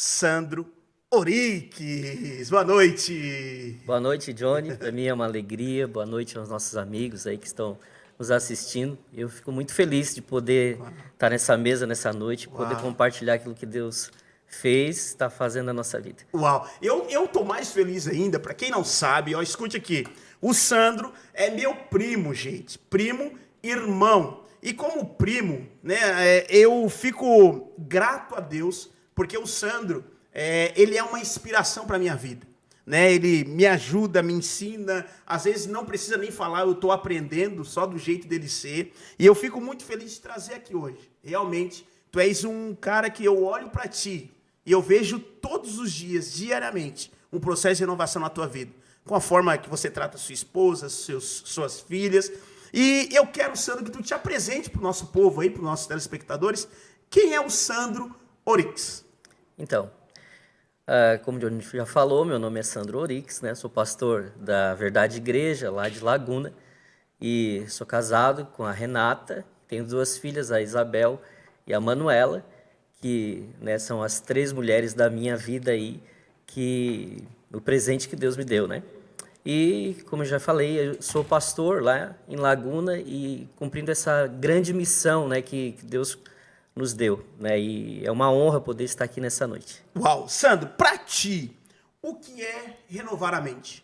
Sandro Orix. Boa noite. Boa noite, Johnny. Para mim é uma alegria. Boa noite aos nossos amigos aí que estão nos assistindo. Eu fico muito feliz de poder estar nessa mesa nessa noite, poder compartilhar aquilo que Deus fez, está fazendo na nossa vida. Uau, eu tô mais feliz ainda. Para quem não sabe, ó, escute aqui. O Sandro é meu primo, gente. Primo, irmão. E como primo, né, eu fico grato a Deus, porque o Sandro, ele é uma inspiração para minha vida. Né? Ele me ajuda, me ensina, às vezes não precisa nem falar, eu estou aprendendo só do jeito dele ser. E eu fico muito feliz de trazer aqui hoje. Realmente, tu és um cara que eu olho para ti e eu vejo todos os dias, diariamente, um processo de renovação na tua vida. Com a forma que você trata sua esposa, suas filhas. E eu quero, Sandro, que tu te apresente para o nosso povo aí, para os nossos telespectadores. Quem é o Sandro Orix? Então, como o Johnny já falou, meu nome é Sandro Orix, né? Sou pastor da Verdade Igreja, lá de Laguna. E sou casado com a Renata, tenho duas filhas, a Isabel e a Manuela, que, né, são as três mulheres da minha vida aí, o presente que Deus me deu, né? E, como eu já falei, eu sou pastor lá em Laguna e cumprindo essa grande missão, né, que Deus nos deu, né? E é uma honra poder estar aqui nessa noite. Uau, Sandro, para ti, o que é renovar a mente?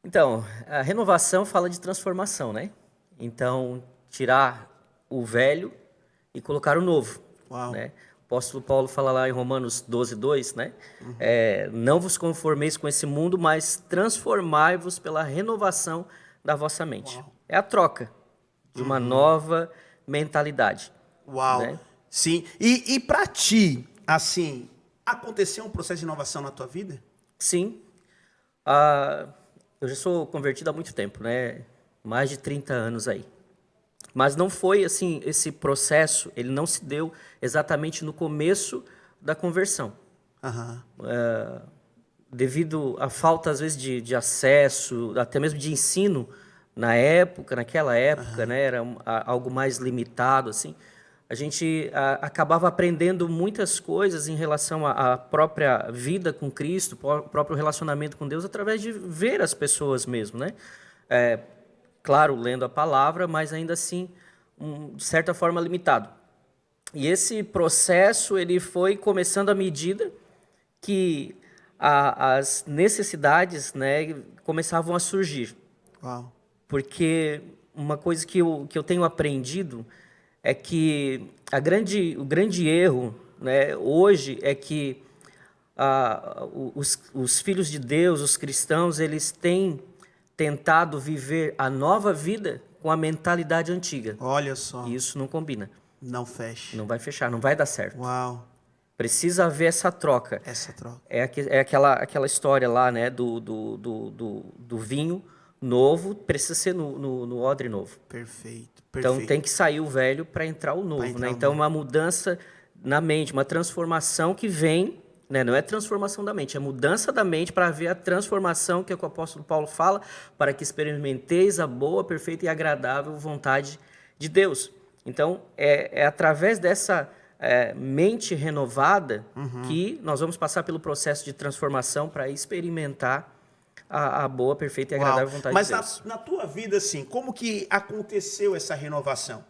Então, a renovação fala de transformação, né? Então, tirar o velho e colocar o novo. Uau. Né? O apóstolo Paulo fala lá em Romanos 12:2, né? Não vos conformeis com esse mundo, mas transformai-vos pela renovação da vossa mente. Uau. É a troca de uma nova mentalidade. Uau, né? Sim. E para ti, assim, aconteceu um processo de inovação na tua vida? Sim. Eu já sou convertido há muito tempo, né? Mais de 30 anos aí. Mas não foi assim, esse processo, ele não se deu exatamente no começo da conversão. Devido à falta, às vezes, de acesso, até mesmo de ensino naquela época, né? Era algo mais limitado, assim. A gente acabava aprendendo muitas coisas em relação à própria vida com Cristo, o próprio relacionamento com Deus, através de ver as pessoas mesmo, né? Claro, lendo a palavra, mas ainda assim, de certa forma, limitado. E esse processo ele foi começando à medida que as necessidades, né, começavam a surgir. Uau. Porque uma coisa que eu tenho aprendido é que o grande erro, né, hoje é que os filhos de Deus, os cristãos, eles têm tentado viver a nova vida com a mentalidade antiga. Olha só. E isso não combina. Não fecha. Não vai fechar, não vai dar certo. Uau. Precisa haver essa troca. Essa troca. É aquela história lá, né, do vinho novo, precisa ser no odre novo. Perfeito. Então tem que sair o velho para entrar o novo, né? Então uma mudança na mente, uma transformação que vem, né? Não é transformação da mente, é mudança da mente para ver a transformação que o apóstolo Paulo fala, para que experimenteis a boa, perfeita e agradável vontade de Deus. Então é através dessa mente renovada que nós vamos passar pelo processo de transformação para experimentar a boa, perfeita e agradável vontade de Deus. Mas na tua vida, assim, como que aconteceu essa renovação?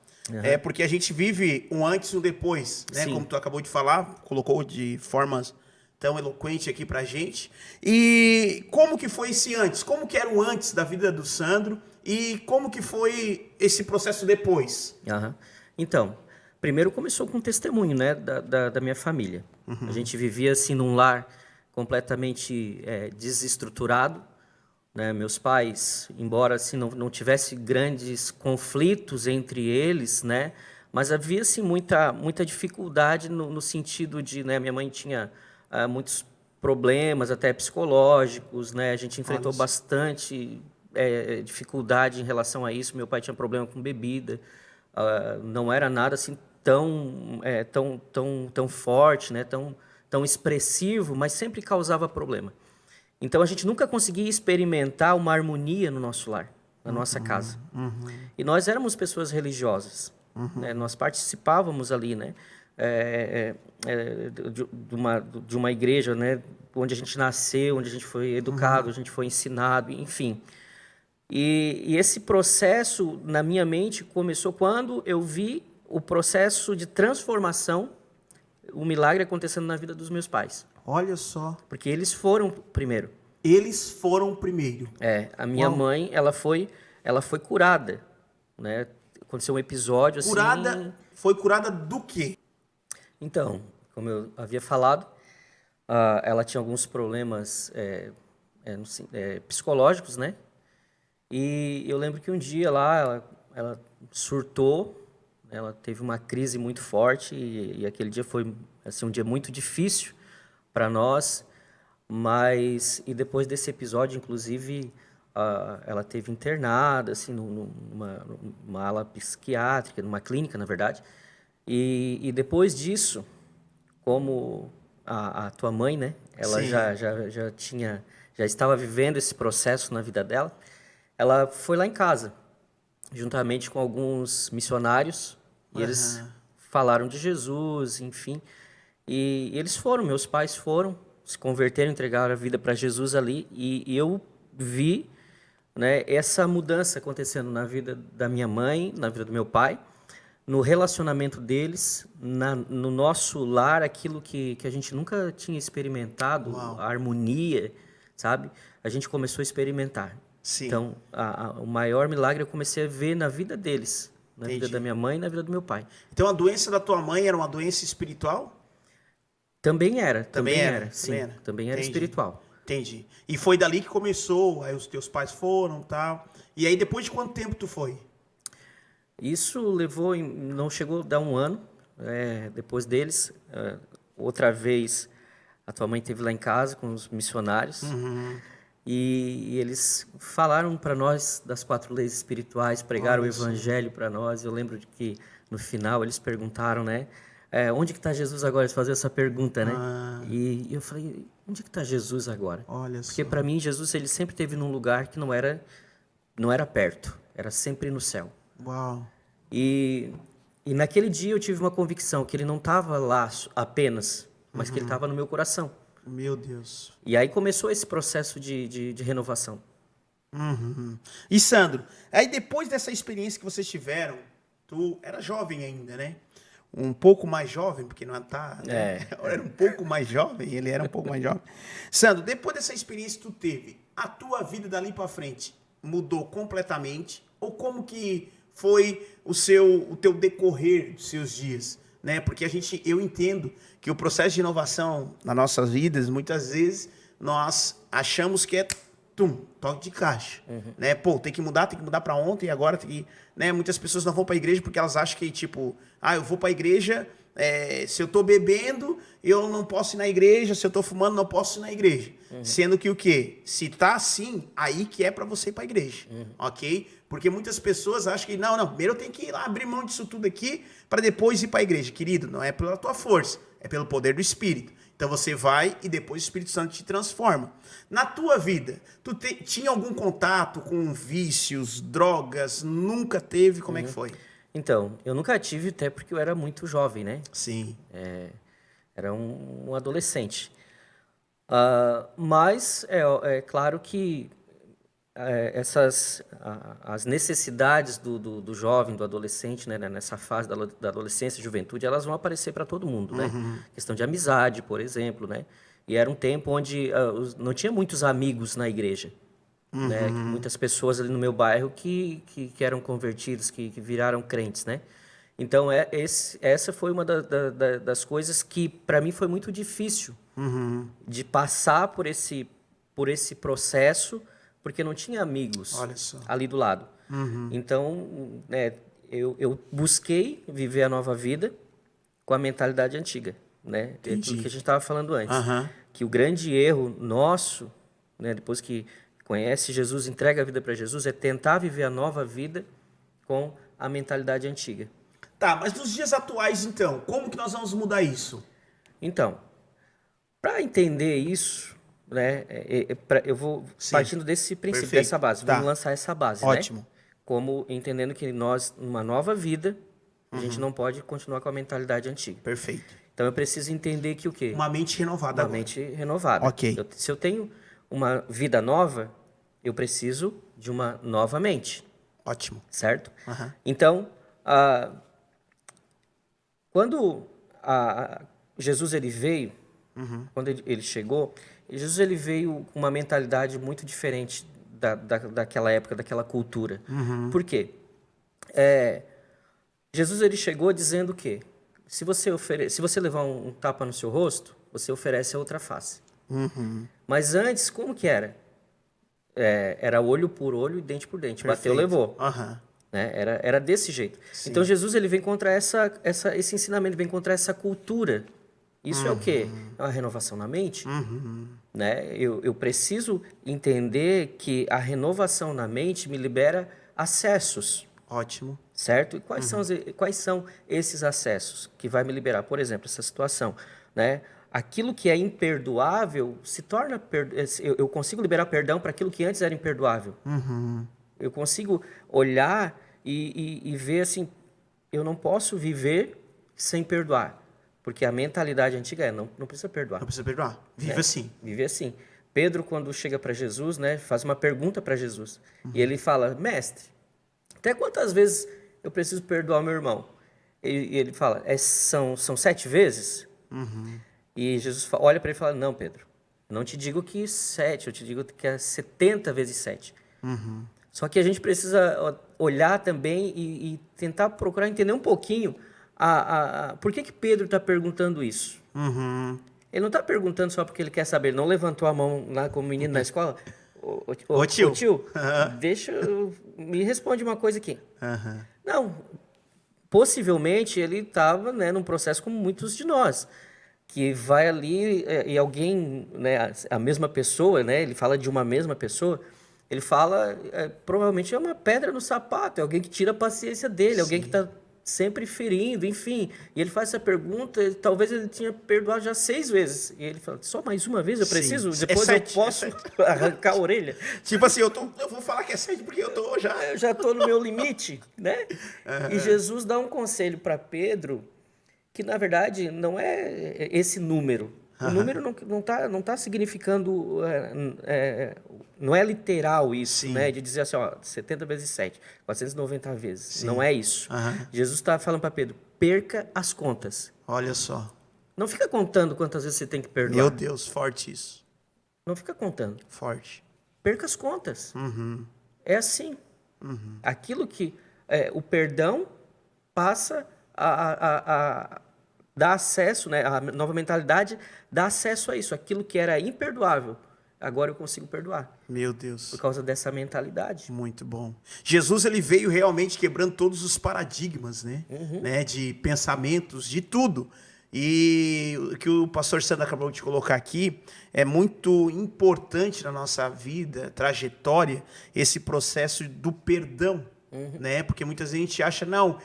Porque a gente vive um antes e um depois, né? Como tu acabou de falar, colocou de formas tão eloquente aqui pra gente. E como que foi esse antes? Como que era o antes da vida do Sandro? E como que foi esse processo depois? Então, primeiro começou com um testemunho, né, da minha família. A gente vivia assim num lar completamente desestruturado, né? Meus pais, embora assim não tivesse grandes conflitos entre eles, né, mas havia assim muita dificuldade no sentido de, né, minha mãe tinha muitos problemas até psicológicos, né? A gente enfrentou bastante dificuldade em relação a isso. Meu pai tinha problema com bebida, não era nada assim tão forte, né? Tão expressivo, mas sempre causava problema. Então a gente nunca conseguia experimentar uma harmonia no nosso lar, na nossa casa. E nós éramos pessoas religiosas, né? Nós participávamos ali, né, de uma igreja, né, onde a gente nasceu, onde a gente foi educado, a gente foi ensinado, enfim. E esse processo, na minha mente, começou quando eu vi o processo de transformação, o milagre acontecendo na vida dos meus pais. Olha só. Porque eles foram primeiro. Eles foram primeiro. A minha mãe, ela foi curada, né? Aconteceu um episódio assim... Foi curada do quê? Então, como eu havia falado, ela tinha alguns problemas psicológicos, né? E eu lembro que um dia lá, ela surtou, ela teve uma crise muito forte e aquele dia foi assim, um dia muito difícil para nós, e depois desse episódio, inclusive, ela teve internada assim, numa ala psiquiátrica, numa clínica, na verdade, e depois disso, como a tua mãe, né, ela já estava vivendo esse processo na vida dela, ela foi lá em casa, juntamente com alguns missionários, e eles falaram de Jesus, enfim. E eles meus pais foram, se converteram, entregaram a vida para Jesus ali, e eu vi, né, essa mudança acontecendo na vida da minha mãe, na vida do meu pai, no relacionamento deles, no nosso lar, aquilo que a gente nunca tinha experimentado, Uau. a harmonia, sabe? A gente começou a experimentar. Sim. Então, o maior milagre eu comecei a ver na vida deles, na Entendi. vida da minha mãe e na vida do meu pai. Então, a doença da tua mãe era uma doença espiritual? Também era. Também era Entendi. espiritual. Entendi. E foi dali que começou, aí os teus pais foram e tal. E aí, depois de quanto tempo tu foi? Isso não chegou a dar um ano, depois deles. Outra vez, a tua mãe esteve lá em casa com os missionários. E eles falaram para nós das 4 leis espirituais, pregaram o evangelho para nós. Eu lembro de que no final eles perguntaram, né? Onde que está Jesus agora? Eles faziam essa pergunta, né? E eu falei, onde que está Jesus agora? Olha Porque só. para mim Jesus ele sempre esteve num lugar que não era perto, era sempre no céu. Uau. E naquele dia eu tive uma convicção que ele não estava lá apenas, mas que ele estava no meu coração. Meu Deus. E aí começou esse processo de renovação. E Sandro, aí depois dessa experiência que vocês tiveram, tu era jovem ainda, né? Um pouco mais jovem, porque não tá, né? Era um pouco mais jovem, ele era um pouco mais jovem. Sandro, depois dessa experiência que tu teve, a tua vida dali para frente mudou completamente? Ou como que foi o teu decorrer dos seus dias? Né? Porque eu entendo que o processo de inovação nas nossas vidas, muitas vezes, nós achamos que é toque de caixa. Né? Pô, tem que mudar para ontem, agora tem que... Né? Muitas pessoas não vão para a igreja porque elas acham que, tipo, eu vou para a igreja, se eu estou bebendo, eu não posso ir na igreja, se eu estou fumando, não posso ir na igreja. Sendo que o quê? Se tá assim, aí que é para você ir para a igreja, ok? Porque muitas pessoas acham que, não, primeiro eu tenho que ir lá abrir mão disso tudo aqui para depois ir para a igreja. Querido, não é pela tua força, é pelo poder do Espírito. Então você vai e depois o Espírito Santo te transforma. Na tua vida, tu tinha algum contato com vícios, drogas? Nunca teve? Como é que foi? Então, eu nunca tive, até porque eu era muito jovem, né? Sim. Era um adolescente. Mas é claro que as necessidades do jovem, do adolescente, né, nessa fase da adolescência e juventude, elas vão aparecer para todo mundo, né? Questão de amizade, por exemplo, né? E era um tempo onde não tinha muitos amigos na igreja, né? Muitas pessoas ali no meu bairro que eram convertidos, que viraram crentes, né? Então, essa foi uma das coisas que, para mim, foi muito difícil de passar por esse processo, porque não tinha amigos ali do lado. Então, eu busquei viver a nova vida com a mentalidade antiga, né? É tudo que a gente estava falando antes. Que o grande erro nosso, né, depois que conhece Jesus, entrega a vida para Jesus, é tentar viver a nova vida com a mentalidade antiga. Tá, mas nos dias atuais, então, como que nós vamos mudar isso? Então, para entender isso, né, eu vou partindo desse princípio, dessa base. Vamos lançar essa base, ótimo, né? Como entendendo que nós, numa nova vida, A gente não pode continuar com a mentalidade antiga. Perfeito. Então eu preciso entender que o quê? Uma mente renovada Uma agora. mente renovada. Ok. Se eu tenho uma vida nova, eu preciso de uma nova mente, Ótimo. certo? Aham. Então, quando Jesus ele veio, quando ele chegou, Jesus ele veio com uma mentalidade muito diferente daquela época, daquela cultura. Por quê? Jesus ele chegou dizendo o quê? Se você levar um tapa no seu rosto, você oferece a outra face. Mas antes, como que era? Era olho por olho e dente por dente. Perfeito. Bateu, levou. Aham. Né? Era desse jeito. Sim. Então Jesus ele vem contra esse ensinamento, vem contra essa cultura. Isso é o quê? É uma renovação na mente. Né? Eu preciso entender que a renovação na mente me libera acessos. Ótimo. Certo? E quais são esses acessos que vai me liberar? Por exemplo, essa situação, né? Aquilo que é imperdoável se torna... Eu consigo liberar perdão para aquilo que antes era imperdoável. Eu consigo olhar e ver assim, eu não posso viver sem perdoar. Porque a mentalidade antiga não precisa perdoar. Não precisa perdoar. Vive assim. Vive assim. Pedro, quando chega para Jesus, né, faz uma pergunta para Jesus. E ele fala, mestre, até quantas vezes eu preciso perdoar meu irmão? E ele fala, são 7 vezes? E Jesus olha para ele e fala, não, Pedro, eu não te digo que 7, eu te digo que é 70 vezes 7. Só que a gente precisa olhar também e tentar procurar entender um pouquinho por que Pedro está perguntando isso. Ele não está perguntando só porque ele quer saber, ele não levantou a mão lá como menino na escola. Ô tio, me responde uma coisa aqui. Não, possivelmente ele estava, né, num processo como muitos de nós, que vai ali e alguém, né, a mesma pessoa, né, ele fala de uma mesma pessoa, ele fala, provavelmente é uma pedra no sapato, é alguém que tira a paciência dele, alguém que está sempre ferindo, enfim. E ele faz essa pergunta, talvez ele tinha perdoado já 6 vezes. E ele fala, só mais uma vez eu preciso? Sim. Depois eu posso arrancar a orelha? Tipo assim, eu vou falar que é 7 porque eu tô já... Eu já estou no meu limite, né? E Jesus dá um conselho para Pedro, que na verdade não é esse número. O número não tá significando, não é literal isso, né? De dizer assim, ó, 70 vezes 7, 490 vezes. Sim. Não é isso. Jesus está falando para Pedro, perca as contas. Olha só. Não fica contando quantas vezes você tem que perdoar. Meu Deus, forte isso. Não fica contando. Forte. Perca as contas. É assim. Aquilo que o perdão passa a dá acesso, né? A nova mentalidade dá acesso a isso. Aquilo que era imperdoável, agora eu consigo perdoar. Meu Deus. Por causa dessa mentalidade. Muito bom. Jesus, ele veio realmente quebrando todos os paradigmas, né? De pensamentos, de tudo. E o que o pastor Sandro acabou de colocar aqui é muito importante na nossa vida, trajetória, esse processo do perdão. Né? Porque muitas vezes a gente acha, não,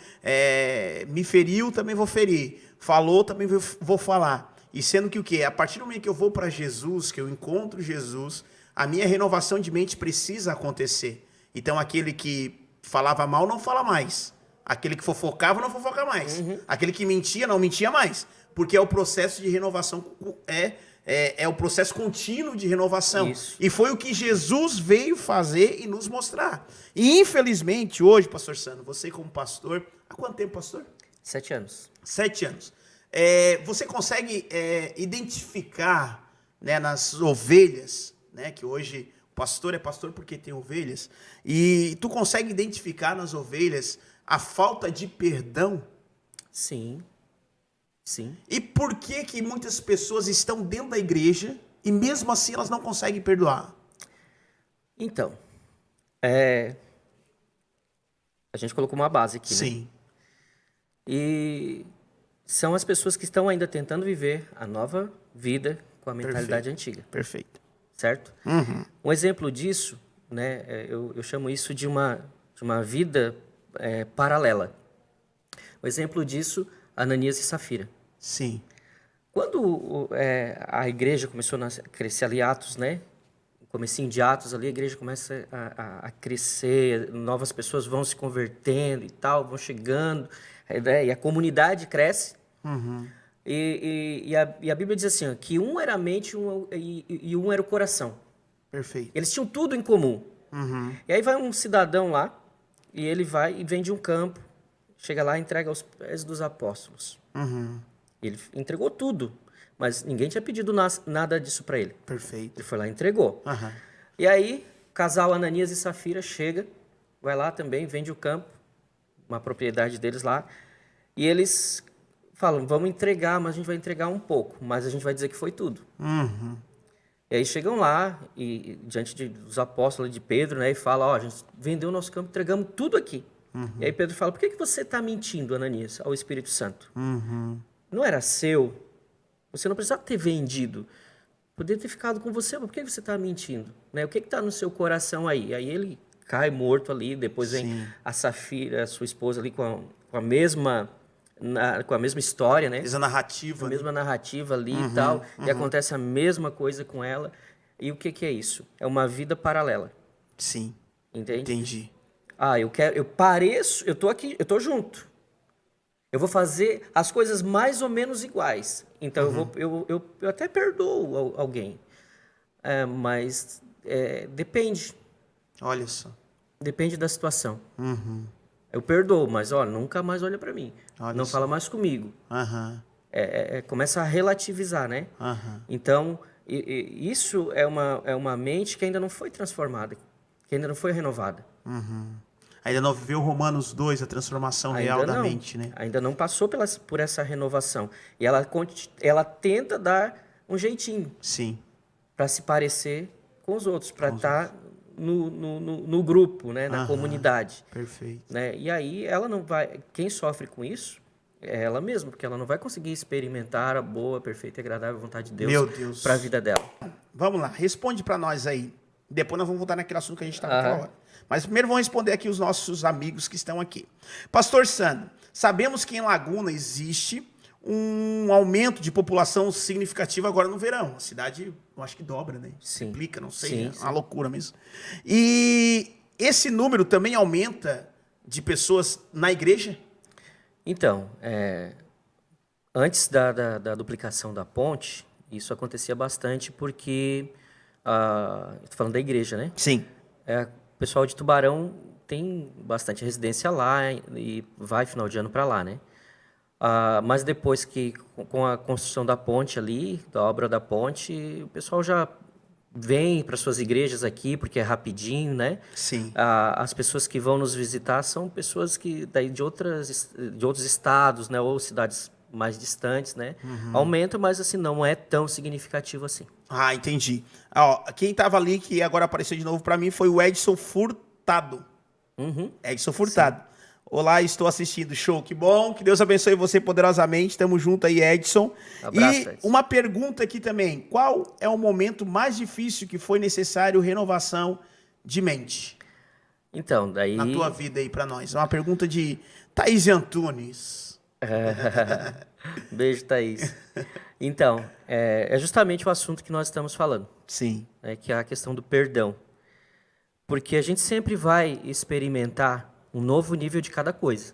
me feriu, também vou ferir. Falou, também vou falar. E sendo que o quê? A partir do momento que eu vou para Jesus, que eu encontro Jesus, a minha renovação de mente precisa acontecer. Então, aquele que falava mal, não fala mais. Aquele que fofocava, não fofoca mais. Aquele que mentia, não mentia mais. Porque é o processo de renovação, é o processo contínuo de renovação. Isso. E foi o que Jesus veio fazer e nos mostrar. E, infelizmente, hoje, pastor Sandro, você como pastor... Há quanto tempo, pastor? 7 anos. 7 anos. Você consegue identificar, né, nas ovelhas, né, que hoje o pastor é pastor porque tem ovelhas, e tu consegue identificar nas ovelhas a falta de perdão? Sim. Sim. E por que muitas pessoas estão dentro da igreja e mesmo assim elas não conseguem perdoar? Então, a gente colocou uma base aqui, Sim. né? E são as pessoas que estão ainda tentando viver a nova vida com a mentalidade antiga. Perfeito. Certo? Um exemplo disso, né, eu chamo isso de uma vida paralela. O exemplo disso, Ananias e Safira. Sim. Quando a igreja começou a crescer ali, Atos, né? Comecinho de Atos ali, a igreja começa a crescer, novas pessoas vão se convertendo e tal, vão chegando. E a comunidade cresce. Uhum. E a Bíblia diz assim, ó, que um era a mente e um era o coração. Perfeito. Eles tinham tudo em comum. Uhum. E aí vai um cidadão lá, e ele vai e vende um campo, chega lá e entrega aos pés dos apóstolos. Uhum. Ele entregou tudo, mas ninguém tinha pedido nada disso para ele. Perfeito. Ele foi lá e entregou. Uhum. E aí, o casal Ananias e Safira chega, vai lá também, vende o campo, uma propriedade deles lá, e eles falam, vamos entregar, mas a gente vai entregar um pouco, mas a gente vai dizer que foi tudo. Uhum. E aí chegam lá, e diante dos apóstolos de Pedro, né, e falam, ó, a gente vendeu o nosso campo, entregamos tudo aqui. E aí Pedro fala, por que você está mentindo, Ananias, ao Espírito Santo? Uhum. Não era seu, você não precisava ter vendido, poderia ter ficado com você, mas por que você está mentindo? Né? O que está no seu coração aí? Aí ele cai morto ali, depois vem Sim. a Safira, a sua esposa ali com a mesma história, né? Essa narrativa. A mesma narrativa ali e tal, e acontece a mesma coisa com ela. E o que é isso? É uma vida paralela, Sim. entende? Entendi. Eu tô aqui, eu tô junto. Eu vou fazer as coisas mais ou menos iguais. Então eu até perdoo alguém. Mas depende. Olha só. Depende da situação. Uhum. Eu perdoo, mas olha, nunca mais olha para mim. Olha Não só. fala mais comigo. Aham. Começa a relativizar, né? Aham. Então, isso é uma mente que ainda não foi transformada, que ainda não foi renovada. Uhum. Ainda não viveu Romanos 2, a transformação real da mente, né? Ainda não passou por essa renovação. E ela tenta dar um jeitinho Sim. para se parecer com os outros, para estar no grupo, né? Na comunidade. Perfeito. Né? E aí ela não vai. Quem sofre com isso é ela mesma, porque ela não vai conseguir experimentar a boa, perfeita e agradável vontade de Meu Deus Deus. para a vida dela. Vamos lá, responde para nós aí. Depois nós vamos voltar naquele assunto que a gente estava naquela hora. Mas primeiro vamos responder aqui os nossos amigos que estão aqui. Pastor Sandro, sabemos que em Laguna existe um aumento de população significativo agora no verão. A cidade, eu acho que dobra, né? Sim. Triplica, não sei, Sim, é sim. uma loucura mesmo. E esse número também aumenta de pessoas na igreja? Então, antes da duplicação da ponte, isso acontecia bastante porque, estou falando da igreja, né? Sim. O pessoal de Tubarão tem bastante residência lá e vai final de ano para lá, né? Mas depois que, com a construção da ponte ali, da obra da ponte, o pessoal já vem para suas igrejas aqui, porque é rapidinho, né? Sim. As pessoas que vão nos visitar são pessoas que daí de outros estados, né? Ou cidades mais distantes, né? Aumenta, mas assim, não é tão significativo assim. Ah, entendi. Ó, quem estava ali, que agora apareceu de novo para mim, foi o Edson Furtado. Edson Furtado. Sim. Olá, estou assistindo. Show, que bom. Que Deus abençoe você poderosamente. Tamo junto aí, Edson. Abraço, e Edson. uma pergunta aqui também. Qual é o momento mais difícil que foi necessário renovação de mente? Então, daí... Na tua vida aí para nós. É uma pergunta de Thaís Antunes. Beijo, Thaís. Então, é justamente o assunto que nós estamos falando. Sim. Que é a questão do perdão. Porque a gente sempre vai experimentar um novo nível de cada coisa.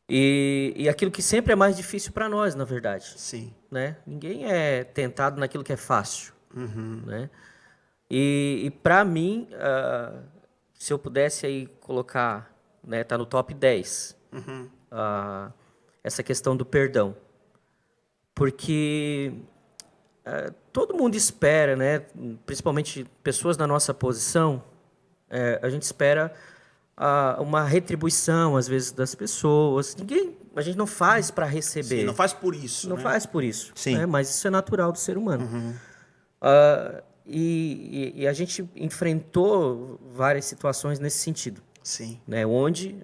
E aquilo que sempre é mais difícil para nós, na verdade. Sim. Né? Ninguém é tentado naquilo que é fácil. Né? E para mim, se eu pudesse aí colocar, né, tá no top 10, essa questão do perdão. Porque todo mundo espera, né, principalmente pessoas na nossa posição, a gente espera uma retribuição, às vezes, das pessoas. A gente não faz para receber. Sim, não faz por isso. Não né? faz por isso. Sim. Né? Mas isso é natural do ser humano. E a gente enfrentou várias situações nesse sentido. Sim. Né? Onde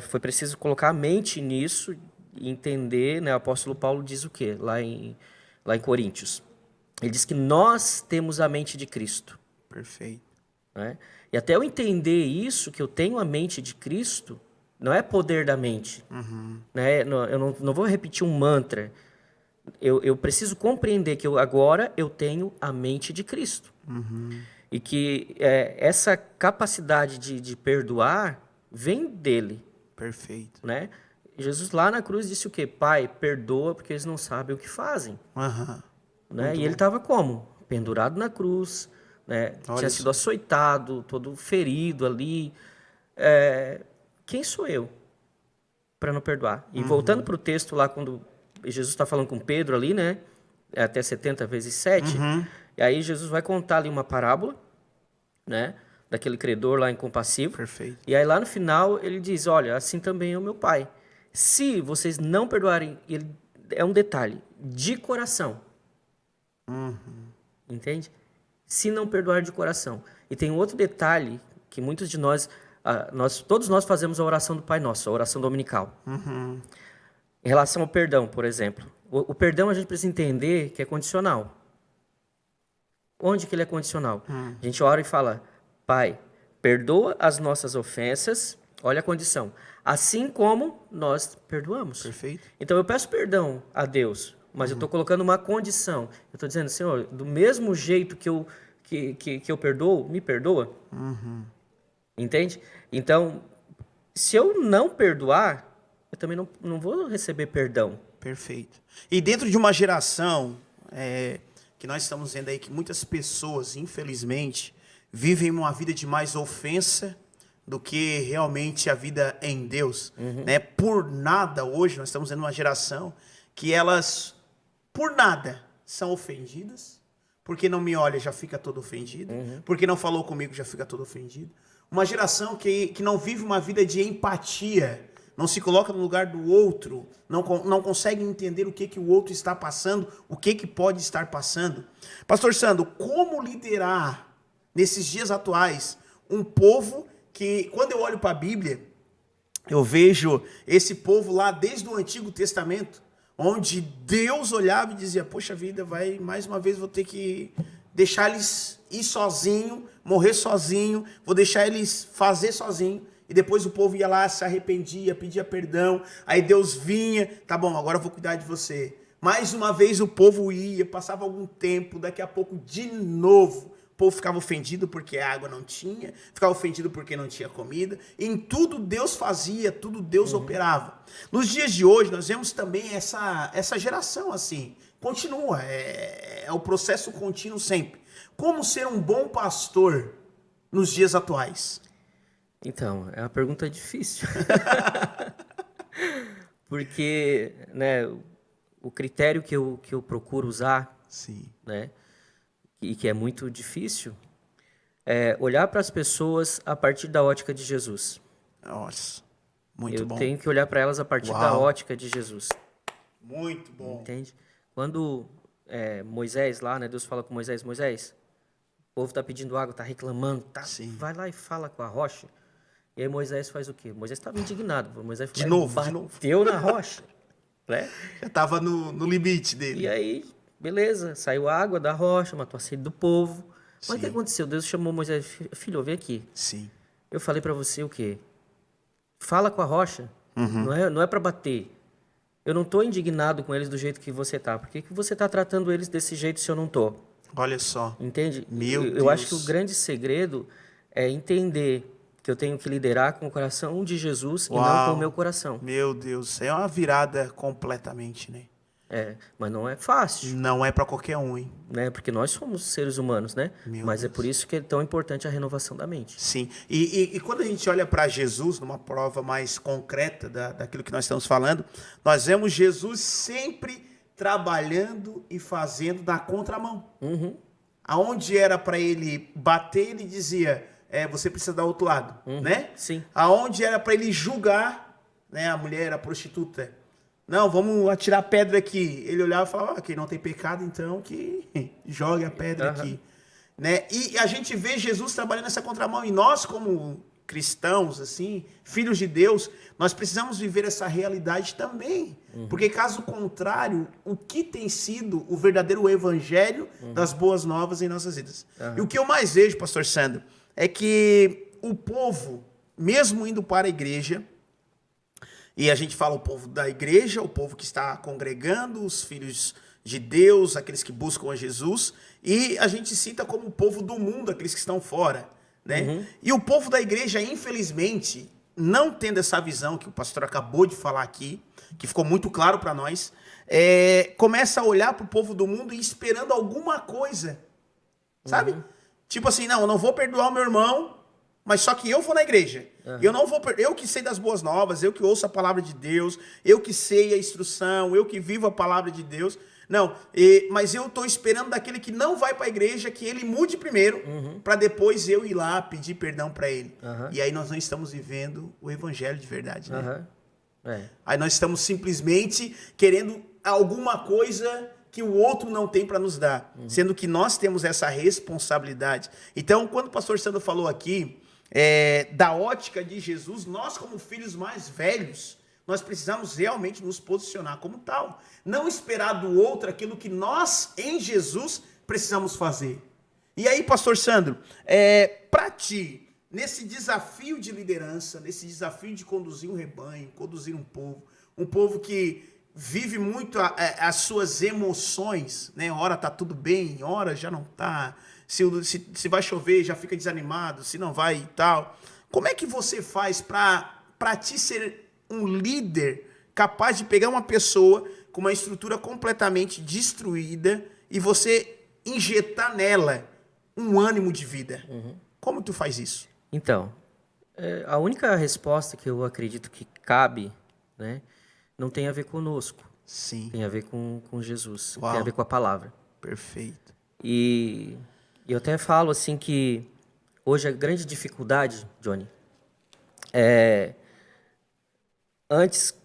foi preciso colocar a mente nisso e entender, né? O apóstolo Paulo diz o quê? Lá em Coríntios. Ele diz que nós temos a mente de Cristo. Perfeito. Né? E até eu entender isso, que eu tenho a mente de Cristo, não é poder da mente. Né? Eu não vou repetir um mantra. Eu preciso compreender que agora eu tenho a mente de Cristo. E que essa capacidade de perdoar vem dele. Perfeito. né? Jesus lá na cruz disse o quê? Pai, perdoa porque eles não sabem o que fazem. Aham. Né? E ele estava como? Pendurado na cruz, né? Olha Tinha só. sido açoitado, todo ferido ali. Quem sou eu para não perdoar? E voltando para o texto lá, quando Jesus está falando com Pedro ali, né? Até 70 vezes 7. E aí Jesus vai contar ali uma parábola, né? Daquele credor lá incompassivo. Perfeito. E aí lá no final ele diz, olha, assim também é o meu pai. Se vocês não perdoarem, ele é um detalhe, de coração. Entende? Se não perdoar de coração. E tem outro detalhe que muitos de nós, todos nós fazemos a oração do Pai Nosso, a oração dominical. Em relação ao perdão, por exemplo. O perdão a gente precisa entender que é condicional. Onde que ele é condicional? A gente ora e fala, Pai, perdoa as nossas ofensas, olha a condição, assim como nós perdoamos. Perfeito. Então eu peço perdão a Deus, mas eu estou colocando uma condição. Eu estou dizendo, Senhor, do mesmo jeito que eu perdoo, me perdoa. Entende? Então, se eu não perdoar, eu também não vou receber perdão. Perfeito. E dentro de uma geração que nós estamos vendo aí que muitas pessoas, infelizmente, vivem uma vida de mais ofensa do que realmente a vida em Deus. Né? Por nada, hoje, nós estamos vendo uma geração que elas, por nada, são ofendidas. Porque não me olha, já fica todo ofendido. Porque não falou comigo, já fica todo ofendido. Uma geração que não vive uma vida de empatia, não se coloca no lugar do outro, não consegue entender o que o outro está passando, o que pode estar passando. Pastor Sandro, como liderar, nesses dias atuais, um povo que, quando eu olho para a Bíblia, eu vejo esse povo lá desde o Antigo Testamento, onde Deus olhava e dizia, poxa vida, mais uma vez vou ter que deixar eles ir sozinho, morrer sozinho, vou deixar eles fazer sozinho. E depois o povo ia lá, se arrependia, pedia perdão. Aí Deus vinha, tá bom, agora eu vou cuidar de você. Mais uma vez o povo ia, passava algum tempo, daqui a pouco de novo. O povo ficava ofendido porque a água não tinha, ficava ofendido porque não tinha comida. Em tudo Deus fazia, tudo Deus operava. Nos dias de hoje nós vemos também essa geração assim. Continua, é o processo contínuo sempre. Como ser um bom pastor nos dias atuais? Então, é uma pergunta difícil. Porque, né, o critério que eu procuro usar, Sim. né, e que é muito difícil, é olhar para as pessoas a partir da ótica de Jesus. Nossa, muito bom. Eu tenho que olhar para elas a partir da ótica de Jesus. Muito bom. Entende? Quando Moisés lá, né, Deus fala com Moisés, Moisés, o povo está pedindo água, está reclamando, vai lá e fala com a rocha. E aí Moisés faz o quê? Moisés estava indignado. Moisés foi bateu na rocha. Né? Já estava no limite dele. E aí, beleza, saiu a água da rocha, matou a sede do povo. Mas o que aconteceu? Deus chamou Moisés, filho, vem aqui. Sim. Eu falei para você o quê? Fala com a rocha. Não é para bater. Eu não estou indignado com eles do jeito que você está. Por que você está tratando eles desse jeito se eu não estou? Olha só. Entende? Meu Deus. Eu acho que o grande segredo é entender que eu tenho que liderar com o coração de Jesus e não com o meu coração. Meu Deus, é uma virada completamente, né? Mas não é fácil. Não é para qualquer um, hein? Né? Porque nós somos seres humanos, né? Mas Deus. É por isso que é tão importante a renovação da mente. Sim. E quando a gente olha para Jesus, numa prova mais concreta daquilo que nós estamos falando, nós vemos Jesus sempre trabalhando e fazendo da contramão. Aonde era para ele bater, ele dizia, você precisa dar outro lado, né? Sim. Aonde era para ele julgar, né, a mulher, a prostituta, não, vamos atirar pedra aqui. Ele olhava e falava, quem não tem pecado, então que jogue a pedra aqui. Né? E a gente vê Jesus trabalhando nessa contramão. E nós, como cristãos, assim, filhos de Deus, nós precisamos viver essa realidade também. Porque, caso contrário, o que tem sido o verdadeiro evangelho das boas novas em nossas vidas? E o que eu mais vejo, pastor Sandro, é que o povo, mesmo indo para a igreja, e a gente fala o povo da igreja, o povo que está congregando, os filhos de Deus, aqueles que buscam a Jesus, e a gente cita como o povo do mundo, aqueles que estão fora, né? E o povo da igreja, infelizmente, não tendo essa visão que o pastor acabou de falar aqui, que ficou muito claro para nós, começa a olhar para o povo do mundo e esperando alguma coisa, sabe? Tipo assim, não, eu não vou perdoar o meu irmão, mas só que eu vou na igreja. Eu que sei das boas novas, eu que ouço a palavra de Deus, eu que sei a instrução, eu que vivo a palavra de Deus. Não, mas eu estou esperando daquele que não vai para a igreja que ele mude primeiro, para depois eu ir lá pedir perdão para ele. E aí nós não estamos vivendo o evangelho de verdade, né? Aí nós estamos simplesmente querendo alguma coisa que o outro não tem para nos dar, sendo que nós temos essa responsabilidade. Então, quando o pastor Sandro falou aqui, da ótica de Jesus, nós como filhos mais velhos, nós precisamos realmente nos posicionar como tal. Não esperar do outro aquilo que nós, em Jesus, precisamos fazer. E aí, pastor Sandro, para ti, nesse desafio de liderança, nesse desafio de conduzir um rebanho, conduzir um povo que vive muito as suas emoções, né? Hora tá tudo bem, hora já não tá. Se vai chover, já fica desanimado, se não vai e tal. Como é que você faz para ti ser um líder capaz de pegar uma pessoa com uma estrutura completamente destruída e você injetar nela um ânimo de vida? Como tu faz isso? Então, a única resposta que eu acredito que cabe, né, não tem a ver conosco. Sim. Tem a ver com Jesus. Uau. Tem a ver com a palavra. Perfeito. E eu até falo assim que hoje a grande dificuldade, Johnny, antes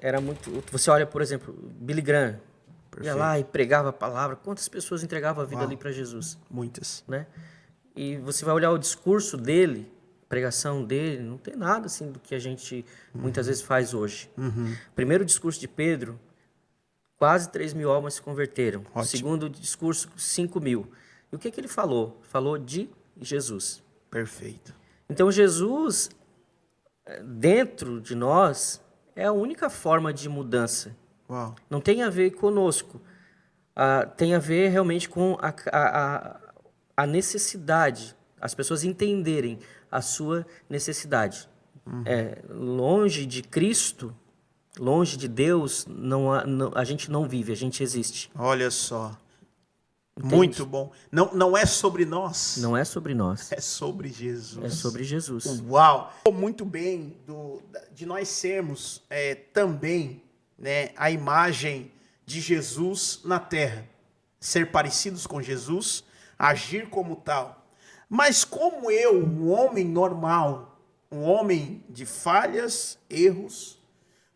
era muito... Você olha, por exemplo, Billy Graham, ia lá e pregava a palavra. Quantas pessoas entregavam a vida ali para Jesus? Muitas. Né? E você vai olhar o discurso dele, a pregação dele, não tem nada assim do que a gente muitas vezes faz hoje. Primeiro discurso de Pedro, quase 3.000 almas se converteram. Ótimo. Segundo discurso, 5.000. E o que ele falou? Falou de Jesus. Perfeito. Então, Jesus, dentro de nós, é a única forma de mudança. Uau. Não tem a ver conosco. Tem a ver realmente com a necessidade, as pessoas entenderem a sua necessidade. Longe de Cristo, longe de Deus, a gente não vive, a gente existe. Olha só. Entende? Muito bom. Não é sobre nós. Não é sobre nós. É sobre Jesus. É sobre Jesus. Uau! Muito bem de nós sermos também, né, a imagem de Jesus na terra. Ser parecidos com Jesus, agir como tal. Mas como eu, um homem normal, um homem de falhas, erros,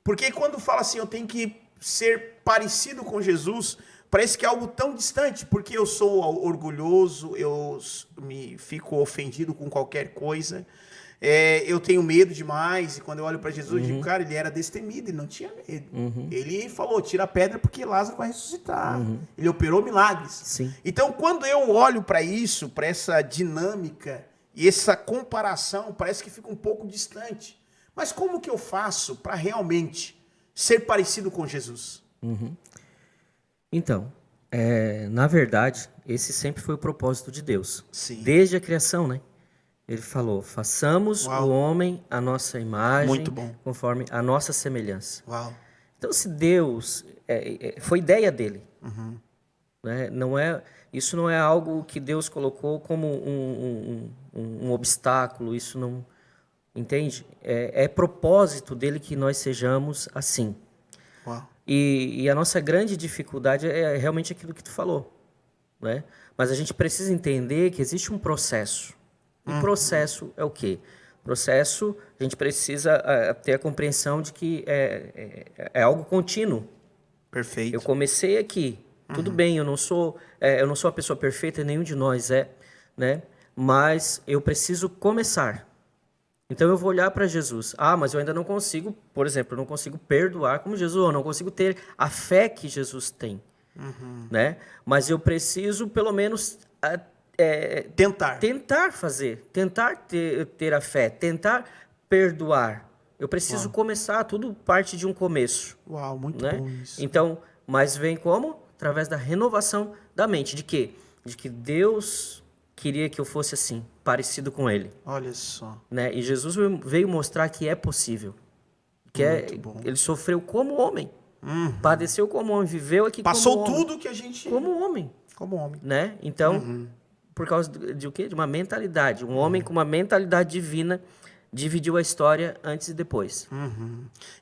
porque quando fala assim, eu tenho que ser parecido com Jesus, parece que é algo tão distante, porque eu sou orgulhoso, eu me fico ofendido com qualquer coisa, eu tenho medo demais, e quando eu olho para Jesus, eu digo, cara, ele era destemido, ele não tinha medo. Ele falou, tira a pedra porque Lázaro vai ressuscitar. Ele operou milagres. Sim. Então, quando eu olho para isso, para essa dinâmica e essa comparação, parece que fica um pouco distante. Mas como que eu faço para realmente ser parecido com Jesus? Então, na verdade, esse sempre foi o propósito de Deus. Sim. Desde a criação, né? Ele falou, façamos o homem a nossa imagem, muito bom, conforme a nossa semelhança. Uau. Então, se Deus... foi ideia dele. Né? Isso não é algo que Deus colocou como um obstáculo, isso não... Entende? É propósito dele que nós sejamos assim. Uau. E a nossa grande dificuldade é realmente aquilo que tu falou, né? Mas a gente precisa entender que existe um processo. E processo é o quê? Processo, a gente precisa ter a compreensão de que é algo contínuo. Perfeito. Eu comecei aqui, tudo bem, eu não sou a pessoa perfeita, nenhum de nós né? Mas eu preciso começar. Então eu vou olhar para Jesus. Mas eu ainda não consigo, por exemplo, eu não consigo perdoar como Jesus, eu não consigo ter a fé que Jesus tem. Né? Mas eu preciso, pelo menos, tentar fazer, tentar ter a fé, tentar perdoar. Eu preciso começar, tudo parte de um começo. Uau, muito né? bom isso. Então, mas vem como? Através da renovação da mente. De quê? De que Deus queria que eu fosse assim, parecido com ele. Olha só. Né? E Jesus veio mostrar que é possível. Muito bom. Ele sofreu como homem. Padeceu como homem, viveu aqui Passou como homem. tudo que a gente... Como homem. Como homem. Né? Então, por causa de o quê? De uma mentalidade. Um homem com uma mentalidade divina dividiu a história antes e depois.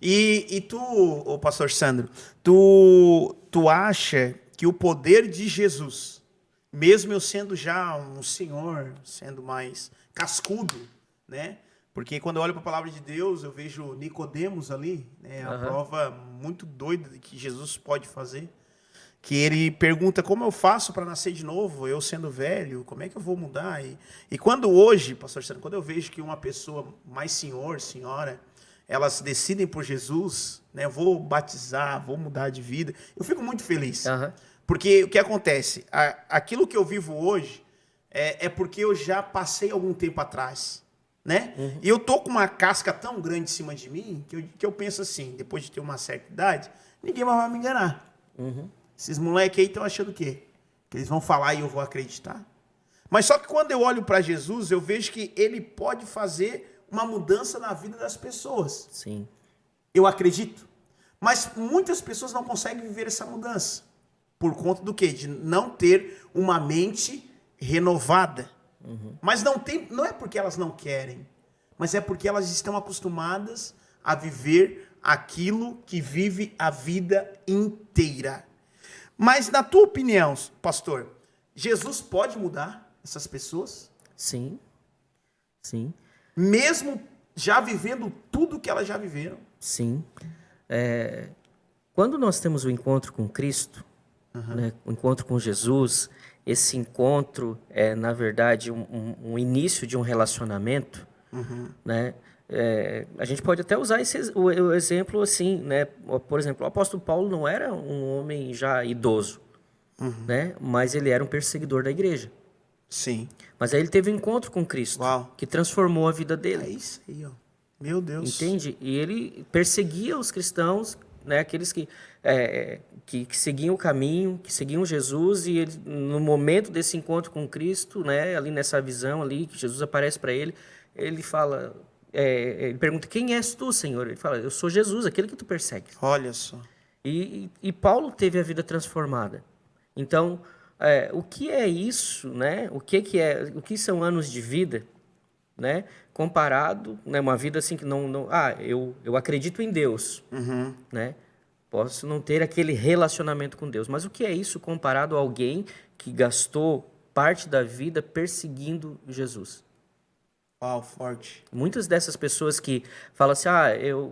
E tu, ô pastor Sandro, tu acha que o poder de Jesus, mesmo eu sendo já um senhor, sendo mais cascudo, né? Porque quando eu olho para a palavra de Deus, eu vejo Nicodemos ali, né? A prova muito doida que Jesus pode fazer. Que ele pergunta como eu faço para nascer de novo, eu sendo velho, como é que eu vou mudar? E quando hoje, pastor Sandro, quando eu vejo que uma pessoa mais senhor, senhora, elas decidem por Jesus, né? Vou batizar, vou mudar de vida, eu fico muito feliz. Porque o que acontece? Aquilo que eu vivo hoje é porque eu já passei algum tempo atrás. Né? E eu tô com uma casca tão grande em cima de mim que eu penso assim, depois de ter uma certa idade, ninguém mais vai me enganar. Esses moleques aí estão achando o quê? Que eles vão falar e eu vou acreditar? Mas só que quando eu olho para Jesus, eu vejo que ele pode fazer uma mudança na vida das pessoas. Sim. Eu acredito. Mas muitas pessoas não conseguem viver essa mudança. Por conta do quê? De não ter uma mente renovada. Mas não é porque elas não querem, mas é porque elas estão acostumadas a viver aquilo que vive a vida inteira. Mas na tua opinião, pastor, Jesus pode mudar essas pessoas? Sim. Sim. Mesmo já vivendo tudo que elas já viveram? Sim. Quando nós temos o encontro com Cristo, né, o encontro com Jesus, esse encontro é, na verdade, um início de um relacionamento, né? A gente pode até usar o exemplo assim, né? Por exemplo, o apóstolo Paulo não era um homem já idoso, né? Mas ele era um perseguidor da igreja. Sim. Mas aí ele teve um encontro com Cristo, que transformou a vida dele. É isso aí, ó. Meu Deus. Entende? E ele perseguia os cristãos, né? Aqueles que seguiam o caminho, que seguiam Jesus, e ele, no momento desse encontro com Cristo, né? Ali nessa visão ali, que Jesus aparece para ele, ele fala, ele pergunta, quem és tu, Senhor? Ele fala, eu sou Jesus, aquele que tu persegues. Olha só. E Paulo teve a vida transformada. Então, o que é isso, né? O que são anos de vida, né? Comparado, né? Uma vida assim que eu acredito em Deus, né? Posso não ter aquele relacionamento com Deus, mas o que é isso comparado a alguém que gastou parte da vida perseguindo Jesus? Uau, forte. Muitas dessas pessoas que falam assim,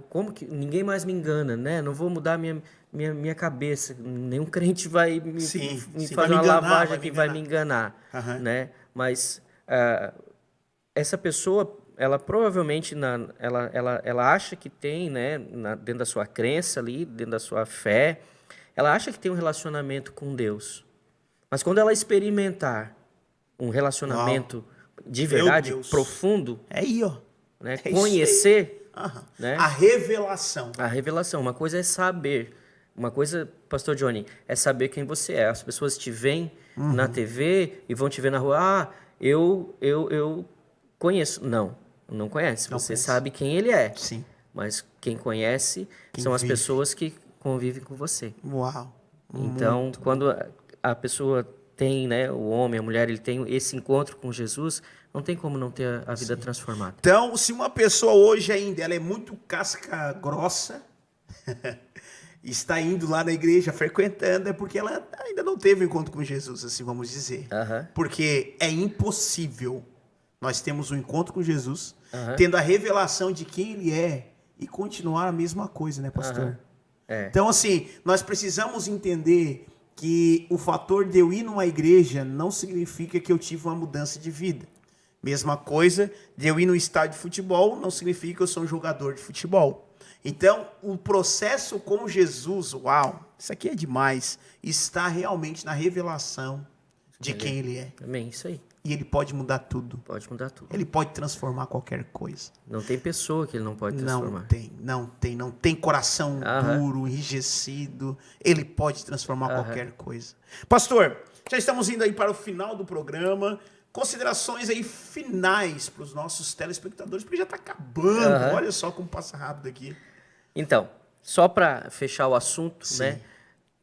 como que ninguém mais me engana, né? Não vou mudar minha cabeça, nenhum crente vai me fazer uma lavagem que vai me enganar, né? Mas essa pessoa, ela provavelmente ela acha que tem, né, dentro da sua crença ali, dentro da sua fé, ela acha que tem um relacionamento com Deus. Mas quando ela experimentar um relacionamento de verdade, profundo, aí, ó. Né, conhecer, né, a revelação. A revelação. Uma coisa é saber. Uma coisa, pastor Johnny, é saber quem você é. As pessoas te veem na TV e vão te ver na rua. Eu conheço. Não conhece. Você sabe quem ele é. Sim. Mas quem conhece são as pessoas que convivem com você. Uau. Então, quando a pessoa tem, né, o homem, a mulher, ele tem esse encontro com Jesus, não tem como não ter a vida transformada. Então, se uma pessoa hoje ainda ela é muito casca grossa, está indo lá na igreja, frequentando, é porque ela ainda não teve encontro com Jesus, assim vamos dizer. Porque é impossível nós termos um encontro com Jesus, tendo a revelação de quem ele é e continuar a mesma coisa, né, pastor? Então, assim, nós precisamos entender que o fator de eu ir numa igreja não significa que eu tive uma mudança de vida. Mesma coisa de eu ir no estádio de futebol não significa que eu sou um jogador de futebol. Então, o processo com Jesus, uau, isso aqui é demais, está realmente na revelação de quem ele é. Amém, isso aí. E ele pode mudar tudo. Pode mudar tudo. Ele pode transformar qualquer coisa. Não tem pessoa que ele não pode transformar. Não tem coração duro, enrijecido. Ele pode transformar qualquer coisa. Pastor, já estamos indo aí para o final do programa. considerações aí finais para os nossos telespectadores, porque já está acabando. Aham. Olha só como passa rápido aqui. Então, só para fechar o assunto, Sim. né?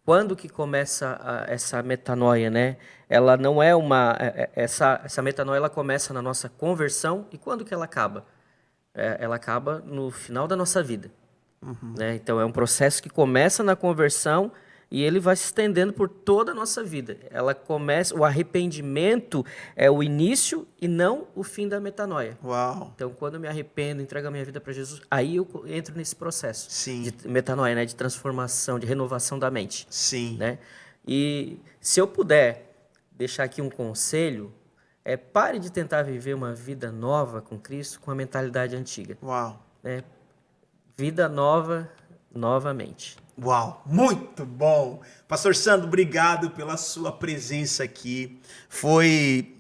Quando que começa essa metanoia, né? Ela não é essa metanoia ela começa na nossa conversão, e quando que ela acaba? Ela acaba no final da nossa vida, né? Então é um processo que começa na conversão e ele vai se estendendo por toda a nossa vida. O arrependimento é o início e não o fim da metanoia. Uau. Então, quando eu me arrependo, entrego a minha vida para Jesus, aí eu entro nesse processo Sim. de metanoia, né? De transformação, de renovação da mente, Sim. né? E se eu puder deixar aqui um conselho, pare de tentar viver uma vida nova com Cristo com a mentalidade antiga, Uau. né? Vida nova, novamente. Uau, muito bom. Pastor Sandro, obrigado pela sua presença aqui. Foi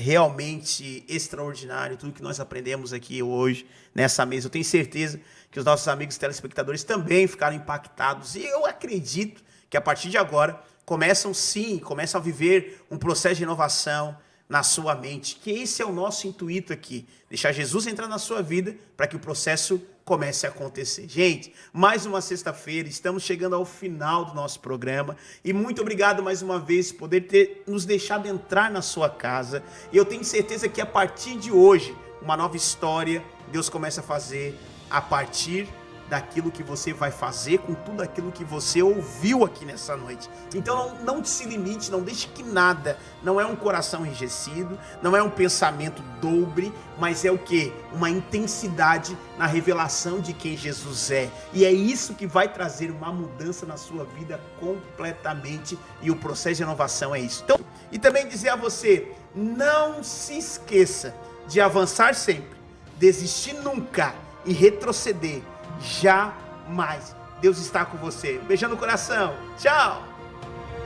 realmente extraordinário tudo que nós aprendemos aqui hoje, nessa mesa. Eu tenho certeza que os nossos amigos telespectadores também ficaram impactados. E eu acredito que a partir de agora começam a viver um processo de inovação na sua mente. Que esse é o nosso intuito aqui. Deixar Jesus entrar na sua vida para que o processo comece a acontecer. Gente, mais uma sexta-feira, estamos chegando ao final do nosso programa e muito obrigado mais uma vez por poder ter nos deixado entrar na sua casa. E eu tenho certeza que a partir de hoje, uma nova história Deus começa a fazer a partir daquilo que você vai fazer com tudo aquilo que você ouviu aqui nessa noite. Então não se limite, não deixe que nada, não é um coração enrijecido, não é um pensamento dobre, mas é o quê? Uma intensidade na revelação de quem Jesus é. E é isso que vai trazer uma mudança na sua vida completamente, e o processo de renovação é isso. Então, e também dizer a você, não se esqueça de avançar sempre, desistir nunca e retroceder jamais. Deus está com você. Beijão no coração. Tchau.